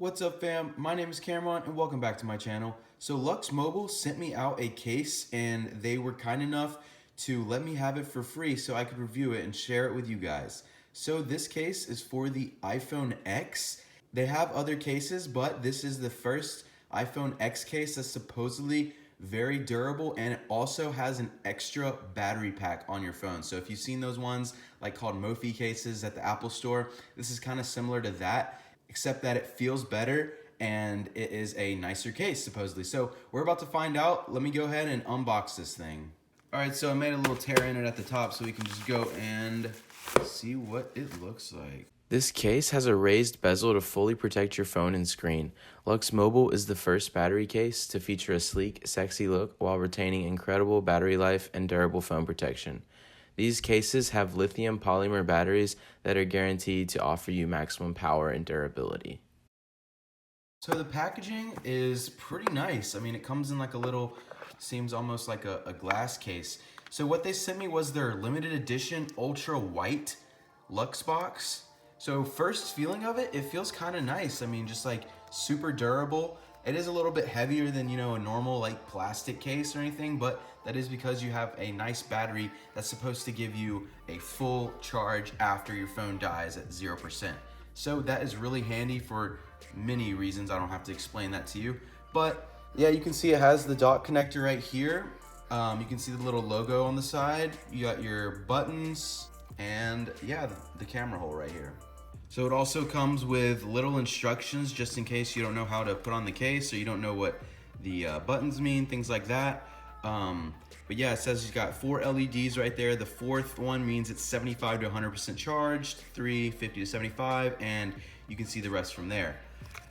What's up, fam? My name is iCamron and welcome back to my channel. So Lux Mobile sent me out a case and they were kind enough to let me have it for free so I could review it and share it with you guys. So this case is for the iPhone X. They have other cases, but this is the first iPhone X case that's supposedly very durable, and it also has an extra battery pack on your phone. So if you've seen those ones like called Mophie cases at the Apple store, this is kind of similar to that, except that it feels better and it is a nicer case supposedly. So we're about to find out. Let me go ahead and unbox this thing. All right, so I made a little tear in it at the top so we can just go and see what it looks like. This case has a raised bezel to fully protect your phone and screen. Lux Mobile is the first battery case to feature a sleek, sexy look while retaining incredible battery life and durable phone protection. These cases have lithium polymer batteries that are guaranteed to offer you maximum power and durability. So the packaging is pretty nice. I mean, it comes in like a little, seems almost like a glass case. So what they sent me was their limited edition ultra white Lux box. So first feeling of it, it feels kind of nice. I mean, just like super durable. It is a little bit heavier than, you know, a normal like plastic case or anything, but that is because you have a nice battery that's supposed to give you a full charge after your phone dies at 0%. So that is really handy for many reasons. I don't have to explain that to you, but yeah, you can see it has the dock connector right here. You can see the little logo on the side. You got your buttons and yeah, the camera hole right here. So it also comes with little instructions just in case you don't know how to put on the case or you don't know what the buttons mean, things like that. But yeah, it says you've got 4 LEDs right there. The fourth one means it's 75 to 100% charged, 3, 50 to 75, and you can see the rest from there.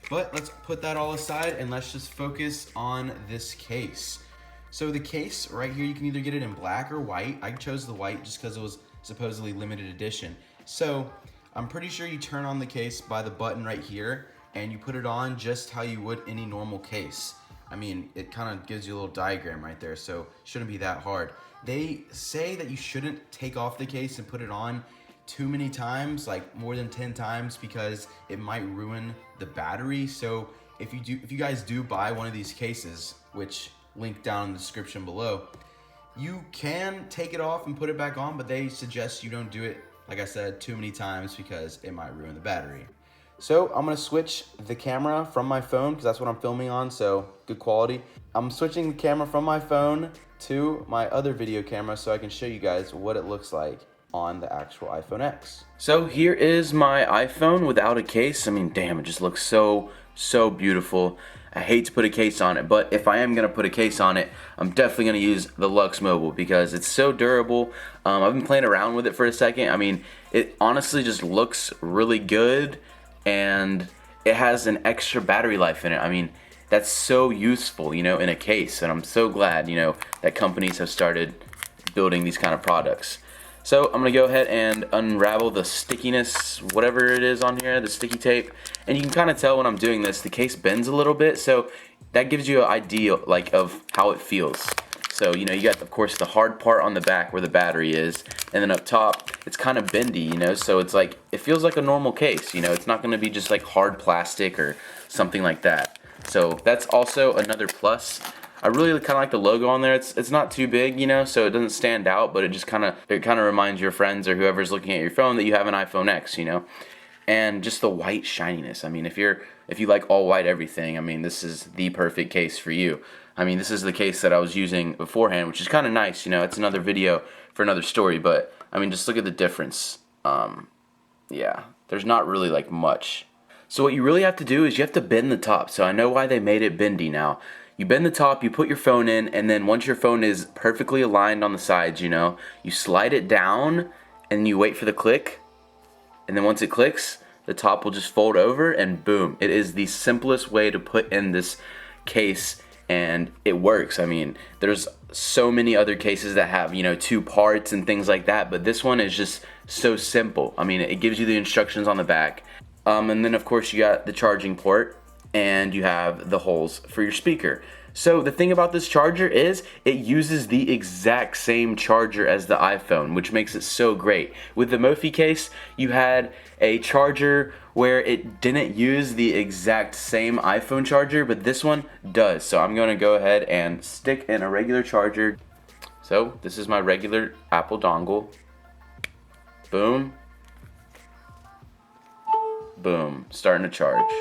But let's put that all aside and let's just focus on this case. So the case right here, you can either get it in black or white. I chose the white just because it was supposedly limited edition. So I'm pretty sure you turn on the case by the button right here and you put it on just how you would any normal case. I mean, it kind of gives you a little diagram right there, so it shouldn't be that hard. They say that you shouldn't take off the case and put it on too many times, like more than 10 times, because it might ruin the battery. So if you guys do buy one of these cases, which link down in the description below, you can take it off and put it back on, but they suggest you don't do it, like I said, too many times because it might ruin the battery. So I'm gonna switch the camera from my phone because that's what I'm filming on, so good quality. I'm switching the camera from my phone to my other video camera so I can show you guys what it looks like on the actual iPhone X. So here is my iPhone without a case. I mean, damn, it just looks so beautiful. I hate to put a case on it, but if I am gonna put a case on it, I'm definitely gonna use the Lux Mobile because it's so durable. I've been playing around with it for a second. I mean, it honestly just looks really good, and it has an extra battery life in it. I mean, that's so useful, you know, in a case, and I'm so glad, you know, that companies have started building these kind of products. So I'm gonna go ahead and unravel the stickiness, whatever it is on here, the sticky tape, and you can kind of tell when I'm doing this, the case bends a little bit, so that gives you an idea like of how it feels. So, you know, you got, of course, the hard part on the back where the battery is, and then up top, it's kind of bendy, you know, so it's like, it feels like a normal case, you know, it's not gonna be just like hard plastic or something like that. So that's also another plus. I really kind of like the logo on there. It's not too big, you know, so it doesn't stand out, but it just kind of reminds your friends or whoever's looking at your phone that you have an iPhone X, you know. And just the white shininess. I mean, if you like all white everything, I mean, this is the perfect case for you. I mean, this is the case that I was using beforehand, which is kind of nice, you know. It's another video for another story, but I mean, just look at the difference. Yeah, there's not really like much. So what you really have to do is you have to bend the top. So I know why they made it bendy now. You bend the top, you put your phone in, and then once your phone is perfectly aligned on the sides, you know, you slide it down and you wait for the click. And then once it clicks, the top will just fold over and boom. It is the simplest way to put in this case, and it works. I mean, there's so many other cases that have, you know, 2 parts and things like that, but this one is just so simple. I mean, it gives you the instructions on the back. And then of course you got the charging port, and you have the holes for your speaker. So the thing about this charger is it uses the exact same charger as the iPhone, which makes it so great. With the Mophie case, you had a charger where it didn't use the exact same iPhone charger, but this one does. So I'm gonna go ahead and stick in a regular charger. So this is my regular Apple dongle. Boom. Boom, starting to charge.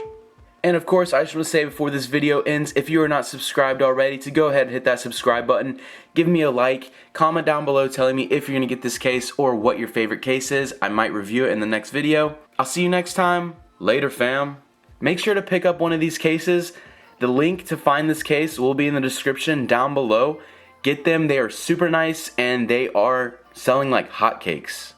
And of course, I just want to say before this video ends, if you are not subscribed already, to go ahead and hit that subscribe button. Give me a like, comment down below telling me if you're going to get this case or what your favorite case is. I might review it in the next video. I'll see you next time. Later, fam. Make sure to pick up one of these cases. The link to find this case will be in the description down below. Get them, they are super nice and they are selling like hotcakes.